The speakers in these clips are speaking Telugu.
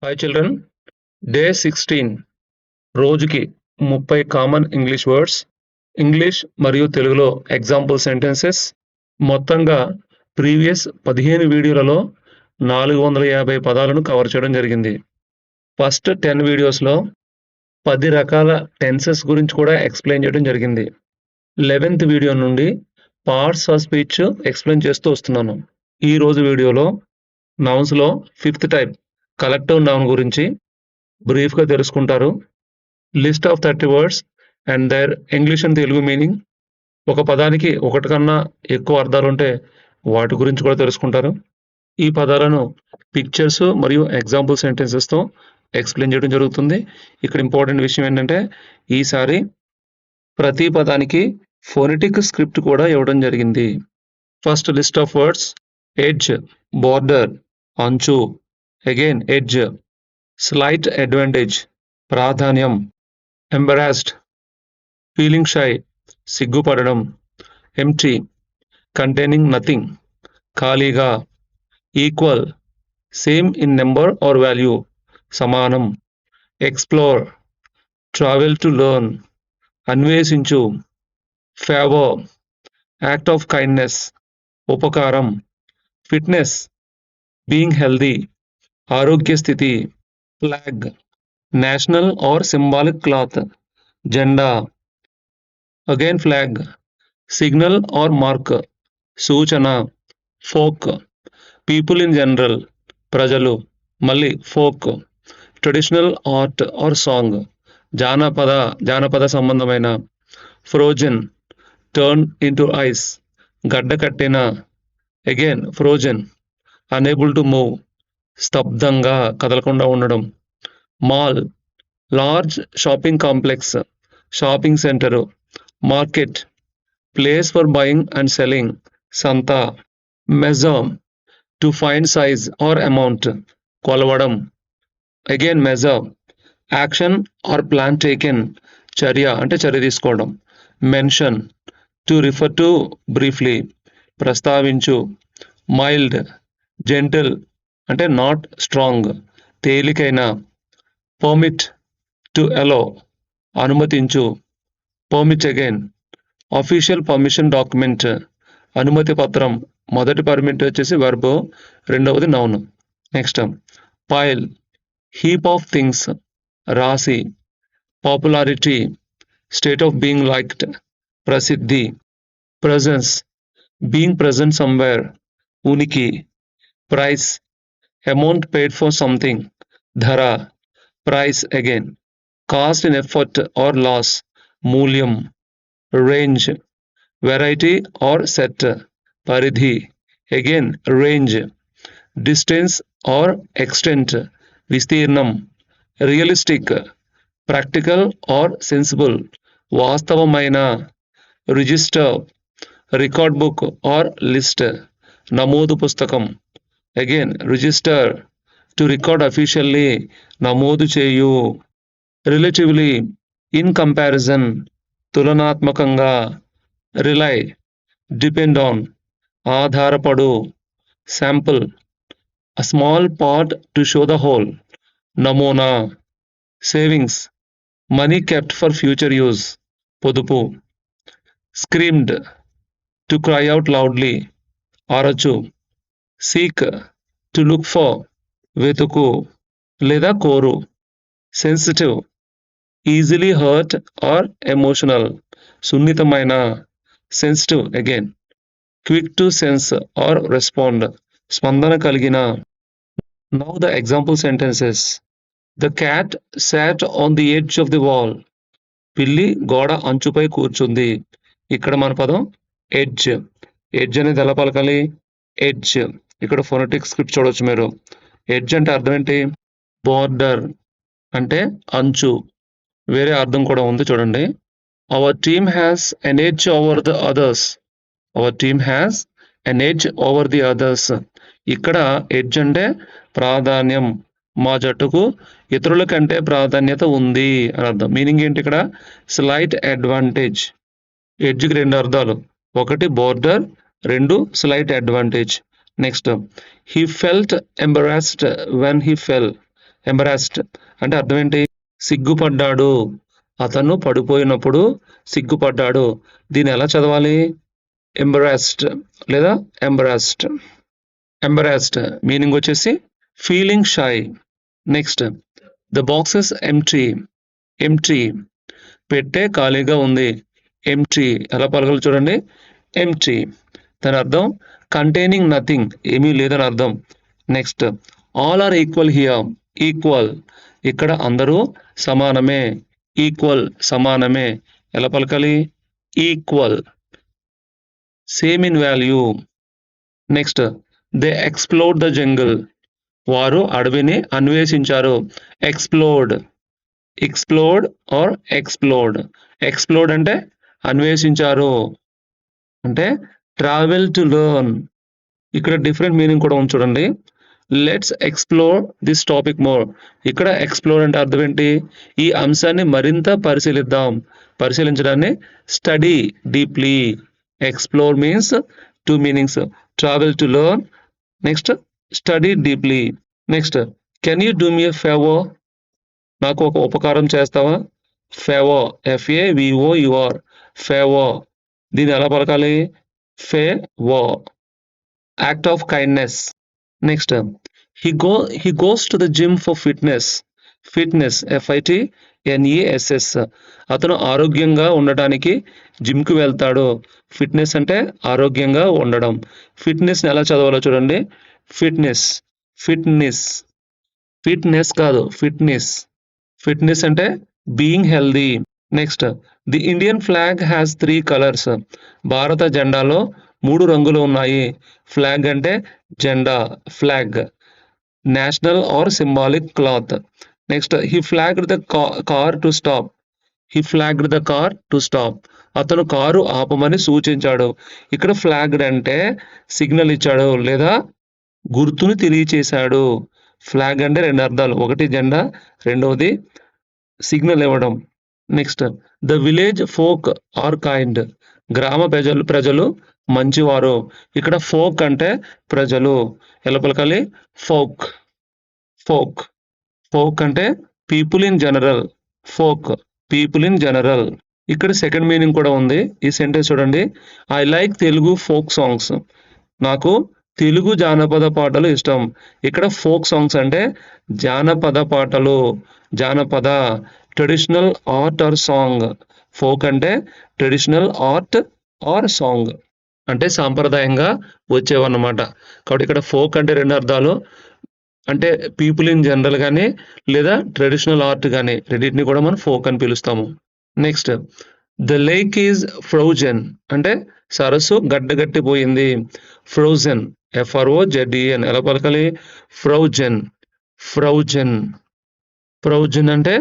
హాయ్ చిల్డ్రన్, డే 16 రోజుకి 30 కామన్ ఇంగ్లీష్ వర్డ్స్, ఇంగ్లీష్ మరియు తెలుగులో ఎగ్జాంపుల్ సెంటెన్సెస్. మొత్తంగా ప్రీవియస్ 15 వీడియోలలో 450 పదాలను కవర్ చేయడం జరిగింది. ఫస్ట్ 10 వీడియోస్లో 10 రకాల టెన్సెస్ గురించి కూడా ఎక్స్ప్లెయిన్ చేయడం జరిగింది. 11th వీడియో నుండి పార్ట్స్ ఆఫ్ స్పీచ్ ఎక్స్ప్లెయిన్ చేస్తూ వస్తున్నాను. ఈ రోజు వీడియోలో నౌన్స్లో 5th టైప్ కలెక్టివ్ నౌన్ గురించి బ్రీఫ్గా తెలుసుకుంటారు. List of 30 words and their English and Telugu meaning. ఒక పదానికి ఒకటి కన్నా ఎక్కువ అర్థాలు ఉంటే వాటి గురించి కూడా తెలుసుకుంటారు. ఈ పదాలను పిక్చర్స్ మరియు ఎగ్జాంపుల్ సెంటెన్సెస్తో ఎక్స్ప్లెయిన్ చేయడం జరుగుతుంది. ఇక్కడ ఇంపార్టెంట్ విషయం ఏంటంటే ఈసారి ప్రతి పదానికి ఫోనెటిక్ స్క్రిప్ట్ కూడా ఇవ్వడం జరిగింది. First list of words: edge, border, అంచు, అగైన్ ఎడ్జ్, స్లైట్ అడ్వాంటేజ్, ప్రాధాన్యం, ఎంబరాస్డ్, ఫీలింగ్ షై, సిగ్గుపడడం, ఎంప్టీ, కంటైనింగ్ నథింగ్, ఖాళీగా, equal, same in number or value, సమానం, ఎక్స్ప్లోర్, ట్రావెల్ టు లెర్న్, అన్వేషించు, ఫేవర్, యాక్ట్ ఆఫ్ కైండ్నెస్, ఉపకారం, ఫిట్నెస్, బీయింగ్ హెల్దీ, ఆరోగ్య స్థితి, flag, national or symbolic cloth, జెండా, again flag, signal or mark, సూచన, ఫోక్, పీపుల్ ఇన్ జనరల్, ప్రజలు, మళ్ళీ folk, traditional art or song, జానపద సంబంధమైన, ఫ్రోజన్, టర్న్ ఇంటూ ఐస్, గడ్డ కట్టిన, again frozen, unable to move, స్తబ్దంగా కదలకుండా ఉండడం, mall, large shopping complex, shopping centre, market, place for buying and selling, సంత, measure, to find size or amount, కొలవడం, again measure, action or plan taken, చర్య అంటే చర్య తీసుకోవడం, mention, to refer to briefly, ప్రస్తావించు, మైల్డ్, జెంటిల్ అంటే నాట్ స్ట్రాంగ్, తేలికైన, పర్మిట్, టు అలో, అనుమతించు, permit again, official permission document, అనుమతి పత్రం, మొదటి పర్మిట్ వచ్చేసి వర్బ్, రెండవది noun. Next pile, heap of things, రాశి, popularity, state of being liked, ప్రసిద్ధి, ప్రజెన్స్, బీయింగ్ ప్రజెంట్ సమ్వేర్, ఉనికి, price, amount paid for something, ధర, price again, cost in effort or loss, మూల్యం, రేంజ్, వెరైటీ ఆర్ సెట్, పరిధి, again range, distance or extent, విస్తీర్ణం, రియలిస్టిక్, ప్రాక్టికల్ ఆర్ సెన్సిబుల్, వాస్తవమైన, register, record book or list, నమోదు పుస్తకం, again register, to record officially, నమోదు చేయు, రిలేటివ్లీ, ఇన్ కంపారిజన్, తులనాత్మకంగా, రిలై, డిపెండ్ ఆన్, ఆధారపడు, sample, a small part to show the whole, నమూనా, savings, money kept for future use, పొదుపు, screamed, to cry out loudly, అరచు, సీక్, టు లుక్ ఫర్, వెతుకు లేదా కోరు, sensitive, easily hurt or emotional, సున్నితమైన, sensitive again, quick to sense or respond, స్పందన కలిగిన. Now the example sentences. The cat sat on the edge of the wall, పిల్లి గోడ అంచుపై కూర్చుంది. ఇక్కడ మన పదం ఎడ్జ్. ఎడ్జ్ అనేది ఎలా పలకాలి? ఎడ్జ్. ఇక్కడ ఫోనెటిక్ స్క్రిప్ట్ చూడవచ్చు మీరు. ఎడ్జ్ అంటే అర్థం ఏంటి? బోర్డర్ అంటే అంచు. వేరే అర్థం కూడా ఉంది చూడండి. Our team has N edge over the others. Our team has N edge over the others. ఇక్కడ ఎడ్జ్ అంటే ప్రాధాన్యం. మా జట్టుకు ఇతరుల కంటే ప్రాధాన్యత ఉంది అని అర్థం. మీనింగ్ ఏంటి ఇక్కడ? Slight advantage. ఎడ్జ్కి 2 అర్థాలు. ఒకటి border, 2 slight advantage. Next, he felt embarrassed when he fell. Embarrassed అంటే అర్థం ఏంటి? సిగ్గుపడ్డాడు. అతను పడిపోయినప్పుడు సిగ్గుపడ్డాడు. దీన్ని ఎలా చదవాలి? ఎంబరాస్డ్ లేదా ఎంబరాస్డ్. ఎంబరాస్డ్ మీనింగ్ వచ్చేసి feeling shy. Next the boxes empty. Empty పెట్టే ఖాళీగా ఉంది. ఎంప్టీ ఎలా పలకాలి చూడండి. ఎంప్టీ దాని అర్థం కంటైనింగ్ నథింగ్, ఏమీ లేదని అర్థం. Next all are equal here. Equal ఇక్కడ అందరూ సమానమే. ఈక్వల్ సమానమే ఎలా పలకాలి? Equal. Same in value. Next they explored the jungle. వారు అడవిని అన్వేషించారు. Explored. Explored or explored. Explored అంటే అన్వేషించారు, అంటే ట్రావెల్ టు లెర్న్. ఇక్కడ డిఫరెంట్ మీనింగ్ కూడా ఉంది చూడండి. Let's explore this topic more. ఇక్కడ ఎక్స్ప్లోర్ అంటే అర్థం ఏంటి? ఈ అంశాన్ని మరింత పరిశీలిద్దాం. పరిశీలించడాన్ని study deeply. Explore means two meanings, travel to learn, next study deeply. Next can you do me a favour. నాకు ఒక ఉపకారం చేస్తావా? Favour FAVOUR favour. దీన్ని ఎలా పలకాలి? Favour. Act of kindness. Next he goes to the gym for fitness. Fitness FITNESS. అతను ఆరోగ్యంగా ఉండటానికి జిమ్కి వెళ్తాడు. ఫిట్నెస్ అంటే ఆరోగ్యంగా ఉండడం. ఫిట్నెస్ని ఎలా చదవాలో చూడండి. ఫిట్నెస్. ఫిట్నెస్. ఫిట్నెస్ కాదు, ఫిట్నెస్. ఫిట్నెస్ అంటే being healthy. Next the Indian flag has 3 colours. భారత జెండాలో 3 రంగులు ఉన్నాయి. ఫ్లాగ్ అంటే జెండా, flag. National or symbolic cloth. Next he flagged the car to stop. He flagged the car to stop. అతను కారు ఆపమని సూచించాడు. ఇక్కడ ఫ్లాగ్డ్ అంటే సిగ్నల్ ఇచ్చాడు లేదా గుర్తును తెలియచేశాడు. ఫ్లాగ్ అంటే 2 అర్థాలు, ఒకటి జెండా, రెండవది సిగ్నల్ ఇవ్వడం. Next the village folk are kind. గ్రామ ప్రజలు మంచివారు. ఇక్కడ ఫోక్ అంటే ప్రజలు, ఎలా పలకాలి? ఫోక్. ఫోక్. ఫోక్ అంటే people in general. Folk people in general. ఇక్కడ సెకండ్ మీనింగ్ కూడా ఉంది. ఈ సెంటెన్స్ చూడండి. I like Telugu folk songs. నాకు తెలుగు జానపద పాటలు ఇష్టం. ఇక్కడ ఫోక్ సాంగ్స్ అంటే జానపద పాటలు, జానపద, traditional art or song. Folk అంటే ట్రెడిషనల్ ఆర్ట్ ఆర్ సాంగ్, అంటే సాంప్రదాయంగా వచ్చేవన్నమాట. కాబట్టి ఇక్కడ ఫోక్ అంటే 2 అర్థాలు, అంటే పీపుల్ ఇన్ జనరల్ కానీ లేదా ట్రెడిషనల్ ఆర్ట్ కానీ, రెండింటిని కూడా మనం ఫోక్ అని పిలుస్తాము. Next the lake is frozen అంటే సరస్సు గడ్డగట్టిపోయింది. ఫ్రోజన్ FROZEN ఎలా పలకాలి? ఫ్రోజన్. ఫ్రోజన్. ఫ్రోజన్ అంటే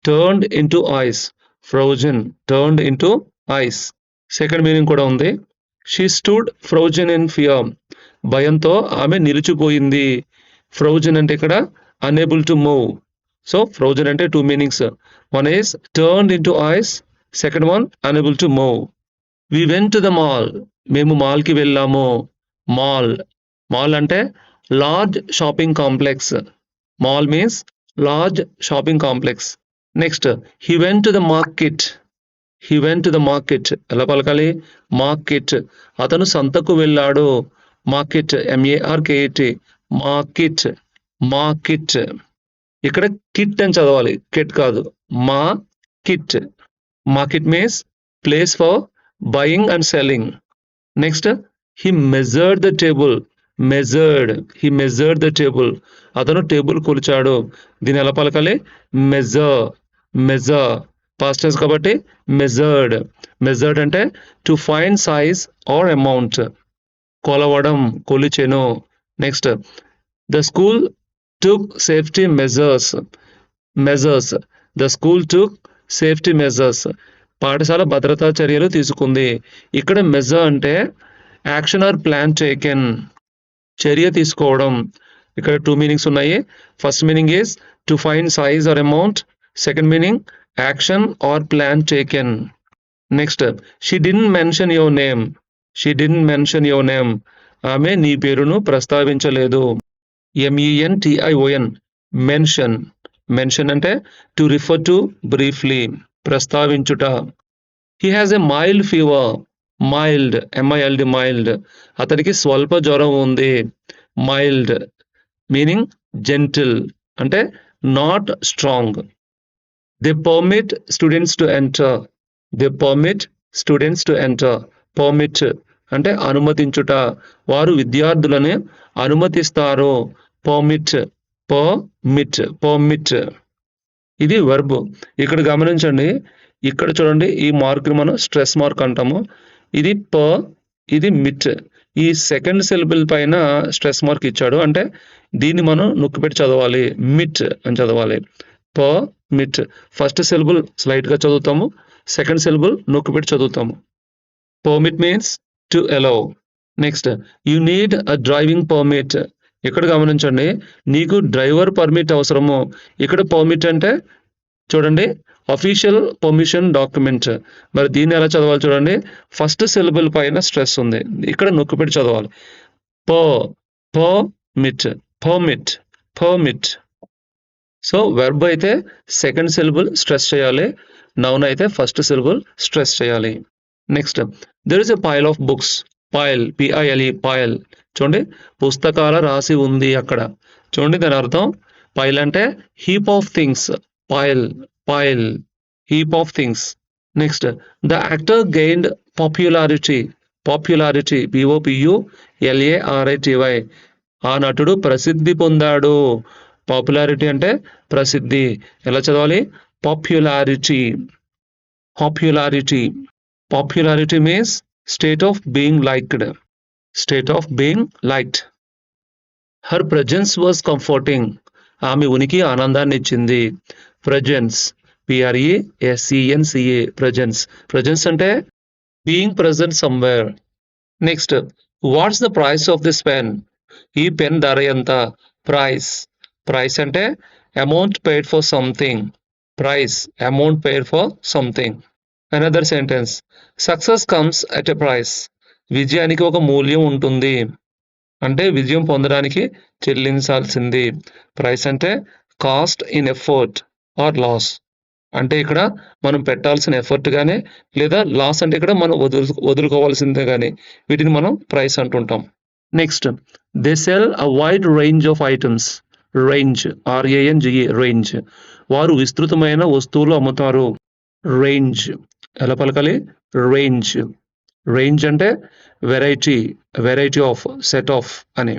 turned into ice. Frozen turned into ice. Second meaning కూడా ఉంది. She stood frozen in fear. భయంతో ఆమె నిలిచిపోయింది. ఫ్రోజన్ అంటే ఇక్కడ unable to move. So frozen అంటే 2 meanings. One is turned into ice, second one unable to move. We went to the mall. మేము మాల్కి వెళ్ళాము. మాల్. మాల్ అంటే large shopping complex. Mall means large shopping complex. Next he went to the market. He went to the market ఎలా పలకాలి? మార్కెట్. అతను సంతకు వెళ్ళాడు. Market MARKET. మార్కెట్. మార్కెట్. ఇక్కడ కిట్ అని చదవాలి, కిట్ కాదు. మా kit. Market means place for buying and selling. Next he measured the table. Measured. He measured the table. అతను టేబుల్ కొలిచాడు. దీని ఎలా పలకాలి? మెజర్. మెజర్ పాస్ట్ టెన్స్ కాబట్టి మెజర్డ్. మెజర్డ్ అంటే to find size or amount. కొలవడం, కొలిచెను. Next the school took safety measures. Measures. The school took safety measures. పాఠశాల భద్రతా చర్యలు తీసుకుంది. ఇక్కడ మెజర్ అంటే యాక్షన్ ఆర్ ప్లాన్ టేకెన్, చర్య తీసుకోవడం. ఇక్కడ 2 మీనింగ్స్ ఉన్నాయి. First meaning is to find size or amount. Second meaning action or plan taken. Next she didn't mention your name. She didn't mention your name. ఆమె నీ పేరును ప్రస్తావించలేదు. MENTION mention. మెన్షన్ అంటే టు రిఫర్ టు బ్రీఫ్లీ, ప్రస్తావించుట. He has a mild fever. Mild, M I L D mild. అతనికి స్వల్ప జ్వరం ఉంది. మైల్డ్ మీనింగ్ జెంటిల్, అంటే not strong. They permit students to enter. They permit students to enter. Permit అంటే అనుమతించుట, వారు విద్యార్థులను అనుమతిస్తారు. Permit, permit. ఇది వర్బ్. ఇక్కడ గమనించండి, ఇక్కడ చూడండి, ఈ మార్క్ని మనం స్ట్రెస్ మార్క్ అంటాము. ఇది ఇది మిట్. ఈ సెకండ్ సిలబుల్ పైన స్ట్రెస్ మార్క్ ఇచ్చాడు, అంటే దీన్ని మనం నొక్కిపెట్టి చదవాలి, మిట్ అని చదవాలి. మిట్. ఫస్ట్ సిలబుల్ స్లైట్గా చదువుతాము, సెకండ్ సిలబుల్ నొక్కిపెట్టి చదువుతాము. Permit means to allow. Next, you need a driving permit. ఇక్కడ గమనించండి, నీకు డ్రైవర్ పర్మిట్ అవసరము. ఇక్కడ పర్మిట్ అంటే చూడండి, అఫీషియల్ పర్మిషన్ డాక్యుమెంట్. మరి దీన్ని ఎలా చదవాలి చూడండి, ఫస్ట్ సిలబుల్ పైన స్ట్రెస్ ఉంది, ఇక్కడ నొక్కిపెట్టి చదవాలి. పర్మిట్. సో వెర్బ్ అయితే సెకండ్ సిలబుల్ స్ట్రెస్ చేయాలి, నౌన్ అయితే ఫస్ట్ సిలబుల్ స్ట్రెస్ చేయాలి. Next, there is a pile of books. Pile, P I L E, pile. చూడండి, పుస్తకాల రాసి ఉంది అక్కడ. చూడండి దాని అర్థం, పైల్ అంటే heap of things. Pile, heap of things. Next, the actor gained popularity. POPULARITY. ఆ నటుడు ప్రసిద్ధి పొందాడు. పాపులారిటీ అంటే ప్రసిద్ధి. ఎలా చదవాలి? Popularity. Popularity means state of being liked. Her presence was comforting. ఆమె ఉనికి ఆనందాన్ని ఇచ్చింది. Presence, PRESENCE, presence అంటే being present somewhere. Next, what's the price of this pen? ఈ పెన్ ధర ఎంత? Price అంటే amount paid for something. Amount paid for something. Another sentence, success comes at a price. విజయానికి ఒక మూల్యం ఉంటుంది, అంటే విజయం పొందడానికి చెల్లించాల్సింది. ప్రైస్ అంటే cost in effort or loss. అంటే ఇక్కడ మనం పెట్టాల్సిన ఎఫర్ట్ కానీ, లేదా లాస్ అంటే ఇక్కడ మనం వదులుకోవాల్సిందే కానీ, వీటిని మనం ప్రైస్ అంటుంటాం. Next, they sell a wide range of items. Range, RANGE, range. వారు విస్తృతమైన వస్తువులు అమ్ముతారు. రేంజ్ ఎలా పలకాలి? రేంజ్ అంటే వెరైటీ ఆఫ్, సెట్ ఆఫ్ అని.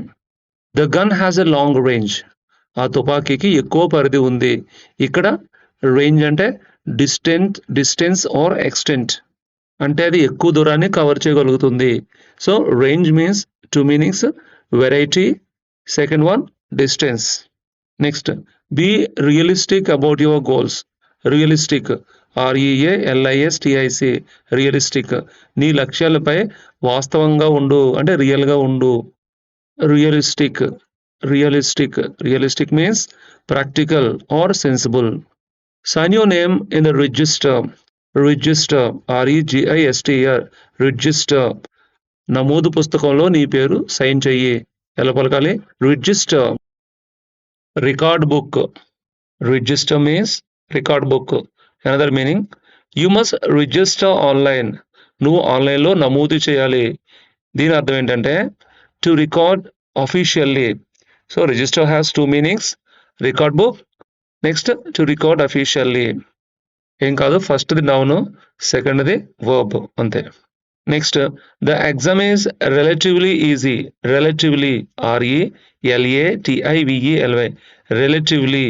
The gun has a long range. ఆ తుపాకీకి ఎక్కువ పరిధి ఉంది. ఇక్కడ రేంజ్ అంటే డిస్టెన్స్ ఆర్ ఎక్స్టెంట్, అంటే అది ఎక్కువ దూరాన్ని కవర్ చేయగలుగుతుంది. So range means 2 meanings, variety, second one distance. Next, be realistic about your goals. Realistic, REALISTIC, realistic. నీ లక్ష్యాలపై వాస్తవంగా ఉండు, అంటే రియల్గా ఉండు. Realistic means practical or sensible. Sign your name in the register. REGISTER, register. నమోదు పుస్తకంలో నీ పేరు సైన్ చెయ్యి. ఎలా పలకాలి? Register. Record book. Register means record book. Another meaning, you must register online. నువ్వు ఆన్లైన్లో నమోదు చేయాలి. దీని అర్థం ఏంటంటే to record officially. So register has 2 meanings, record book, next to record officially. ఏం కాదు, ఫస్ట్ది నౌన్, సెకండ్ది వర్బ్, అంతే. Next, the exam is relatively easy. Relatively, RELATIVELY, relatively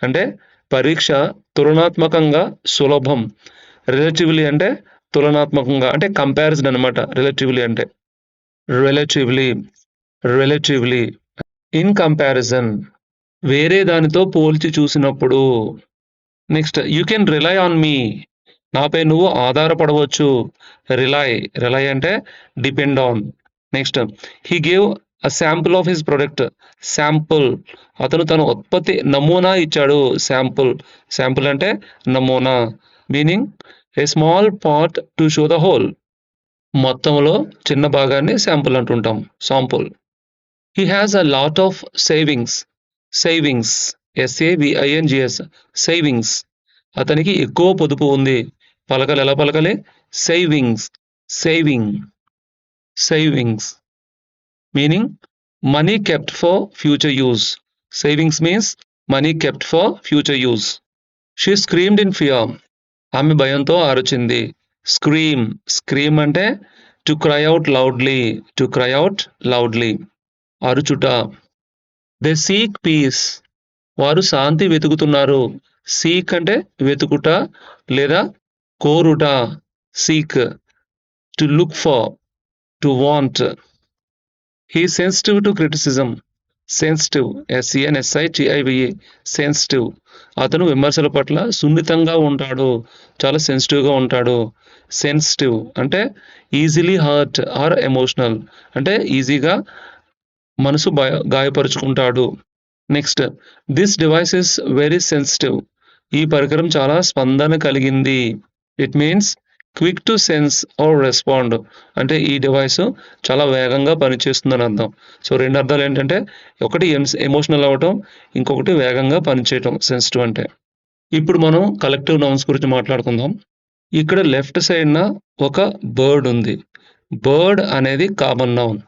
అంటే పరీక్ష తులనాత్మకంగా సులభం. రిలేటివ్లీ అంటే తులనాత్మకంగా, అంటే కంపారిజన్ అనమాట. రిలేటివ్లీ అంటే రిలేటివ్లీ ఇన్ కంపారిజన్, వేరే దానితో పోల్చి చూసినప్పుడు. Next, you can rely on me. నాపై నువ్వు ఆధారపడవచ్చు. రిలై అంటే depend on. Next, he gave a sample of his product. Sample, అతను తన ఉత్పత్తి నమూనా ఇచ్చాడు. శాంపుల్ అంటే నమూనా. Meaning a small part to show the whole. మొత్తంలో చిన్న భాగాన్ని శాంపుల్ అంటుంటాం, sample. He has a lot of savings. SAVINGS savings. అతనికి ఎక్కువ పొదుపు ఉంది. పలకాలి, ఎలా పలకాలి? Savings, saving, savings. Meaning money kept for future use. Savings means money kept for future use. She screamed in fear. ఆమె భయంతో అరిచింది. స్క్రీమ్, స్క్రీమ్ అంటే to cry out loudly, to cry out loudly, అరుచుట. They seek peace. వారు శాంతి వెతుకుతున్నారు. సీక్ అంటే వెతుకుట లేదా కోరుట. Seek, to look for, to want. He sensitive to criticism. Sensitive, SENSITIVE, sensitive. అతను విమర్శల పట్ల సున్నితంగా ఉంటాడు, చాలా సెన్సిటివ్గా ఉంటాడు. సెన్సిటివ్ అంటే ఈజీలీ హర్ట్ ఆర్ ఎమోషనల్, అంటే ఈజీగా మనసు గాయపరుచుకుంటాడు. Next, this device is very sensitive. ఈ పరికరం చాలా స్పందన కలిగింది. It means quick to sense or respond, అంటే ఈ డివైస్ చాలా వేగంగా పనిచేస్తుందని అర్థం. సో రెండు అర్థాలు ఏంటంటే, ఒకటి ఎమోషనల్ అవ్వటం, ఇంకొకటి వేగంగా పనిచేయటం సెన్సిటివ్ అంటే. ఇప్పుడు మనం కలెక్టివ్ నౌన్స్ గురించి మాట్లాడుకుందాం. ఇక్కడ లెఫ్ట్ సైడ్న ఒక బర్డ్ ఉంది. బర్డ్ అనేది కామన్ నౌన్.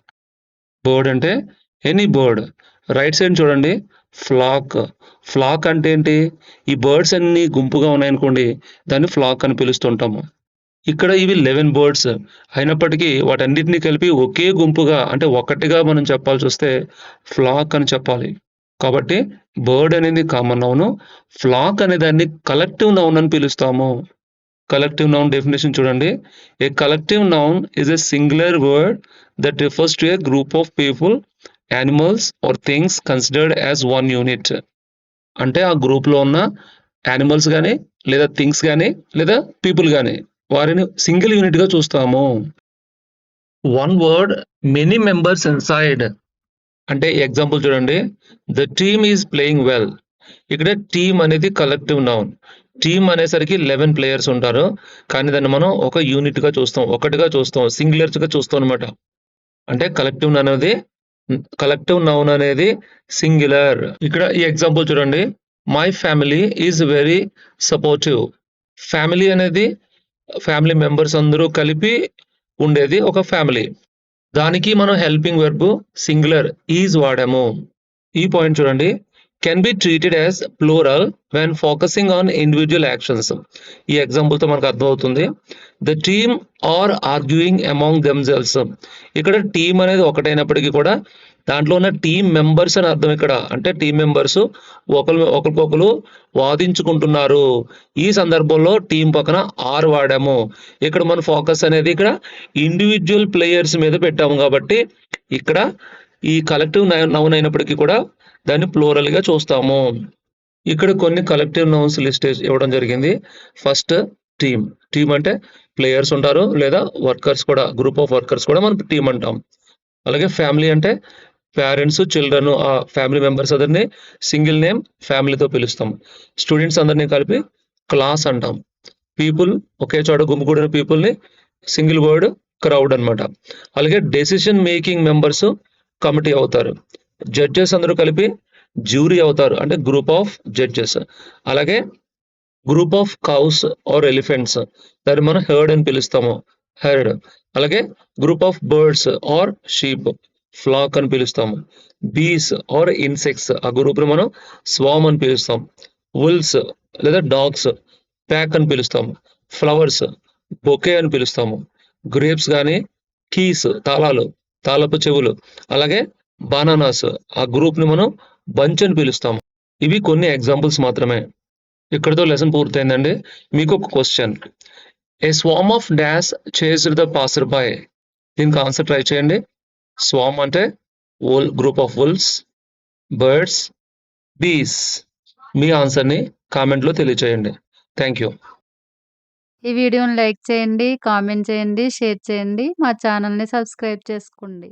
బర్డ్ అంటే ఎనీ బర్డ్. రైట్ సైడ్ చూడండి, ఫ్లాక్. ఫ్లాక్ అంటే ఏంటి? ఈ బర్డ్స్ అన్ని గుంపుగా ఉన్నాయనుకోండి, దాన్ని ఫ్లాక్ అని పిలుస్తుంటాము. ఇక్కడ ఇవి 11 బర్డ్స్ అయినప్పటికీ వాటన్నిటిని కలిపి ఒకే గుంపుగా, అంటే ఒక్కటిగా మనం చెప్పాల్సి వస్తే ఫ్లాక్ అని చెప్పాలి. కాబట్టి బర్డ్ అనేది కామన్ నౌన్, ఫ్లాక్ అనే దాన్ని కలెక్టివ్ నౌన్ అని పిలుస్తాము. కలెక్టివ్ నౌన్ డెఫినేషన్ చూడండి. A collective noun is a singular word that refers to a group of people, animals or things considered as one unit. అంటే ఆ గ్రూప్లో ఉన్న యానిమల్స్ కానీ, లేదా థింగ్స్ కానీ, లేదా పీపుల్ కానీ, వారిని సింగిల్ యూనిట్గా చూస్తాము. One word many members inside. అంటే ఎగ్జాంపుల్ చూడండి, the team is playing well. ఇక్కడ టీమ్ అనేది కలెక్టివ్ నౌన్. టీమ్ అనేసరికి 11 ప్లేయర్స్ ఉంటారు, కానీ దాన్ని మనం ఒక యూనిట్గా చూస్తాం, ఒకటిగా చూస్తాం, సింగులర్స్గా చూస్తాం అనమాట. అంటే కలెక్టివ్ నౌన్ అనేది సింగులర్. ఇక్కడ ఈ ఎగ్జాంపుల్ చూడండి, my family is very supportive. Family అనేది ఫ్యామిలీ మెంబర్స్ అందరూ కలిపి ఉండేది ఒక ఫ్యామిలీ. దానికి మనం హెల్పింగ్ వెర్బ్ సింగులర్ ఈజ్ వాడాము. ఈ పాయింట్ చూడండి, can be treated as plural when focusing on individual actions. ఈ ఎగ్జాంపుల్తో మనకు అర్థమవుతుంది. The team are arguing among themselves. ఇక్కడ టీమ్ అనేది ఒకటైనప్పటికీ కూడా దాంట్లో ఉన్న టీమ్ మెంబర్స్ అని అర్థం. ఇక్కడ అంటే టీమ్ మెంబర్స్ ఒకరికొకరు వాదించుకుంటున్నారు. ఈ సందర్భంలో టీం పక్కన ఆర్ వాడాము. ఇక్కడ మన ఫోకస్ అనేది ఇక్కడ ఇండివిజువల్ ప్లేయర్స్ మీద పెట్టాము, కాబట్టి ఇక్కడ ఈ కలెక్టివ్ నౌన్ అయినప్పటికీ కూడా దాన్ని ప్లూరల్గా చూస్తాము. ఇక్కడ కొన్ని కలెక్టివ్ నౌన్స్ లిస్ట్ ఇవ్వడం జరిగింది. First team. టీమ్ అంటే ప్లేయర్స్ ఉంటారు, లేదా వర్కర్స్ కూడా, గ్రూప్ ఆఫ్ వర్కర్స్ కూడా మనం టీం అంటాం. అలాగే ఫ్యామిలీ అంటే పేరెంట్స్, చిల్డ్రన్, ఆ ఫ్యామిలీ మెంబర్స్ అందరినీ సింగిల్ నేమ్ ఫ్యామిలీతో పిలుస్తాం. స్టూడెంట్స్ అందరినీ కలిపి క్లాస్ అంటాం. పీపుల్, ఒకే చోట గుమిగూడిన పీపుల్ని సింగిల్ వర్డ్ క్రౌడ్ అనమాట. అలాగే డెసిషన్ మేకింగ్ మెంబర్స్ కమిటీ అవుతారు. జడ్జెస్ అందరూ కలిపి జ్యూరీ అవుతారు, అంటే గ్రూప్ ఆఫ్ జడ్జెస్. అలాగే group of cows or elephants, దాన్ని మనం హెర్డ్ అని పిలుస్తాము, హెర్డ్. అలాగే group of birds or sheep, flock అని పిలుస్తాము. బీస్ ఆర్ ఇన్సెక్ట్స్, ఆ గ్రూప్ని మనం స్వామ్ అని పిలుస్తాం. వుల్స్ లేదా డాగ్స్, ప్యాక్ అని పిలుస్తాము. ఫ్లవర్స్, బొకే అని పిలుస్తాము. గ్రేప్స్ కానీ కీస్, తాళాలు, తాళపు చెవులు. అలాగే బనానాస్, ఆ గ్రూప్ని మనం బంచ్ అని పిలుస్తాము. ఇవి కొన్ని ఎగ్జాంపుల్స్ మాత్రమే. ఇక్కడితో లెసన్ పూర్తయిందండి. మీకు ఒక question, A swarm of dash chased the passer by. దీనికి ఆన్సర్ ట్రై చేయండి. స్వామ్ అంటే గ్రూప్ ఆఫ్ వుల్స్, బర్డ్స్, బీస్. మీ ఆన్సర్ని కామెంట్లో తెలియచేయండి. Thank you. ఈ వీడియోని లైక్ చేయండి, కామెంట్ చేయండి, షేర్ చేయండి. మా ఛానల్ని సబ్స్క్రైబ్ చేసుకోండి.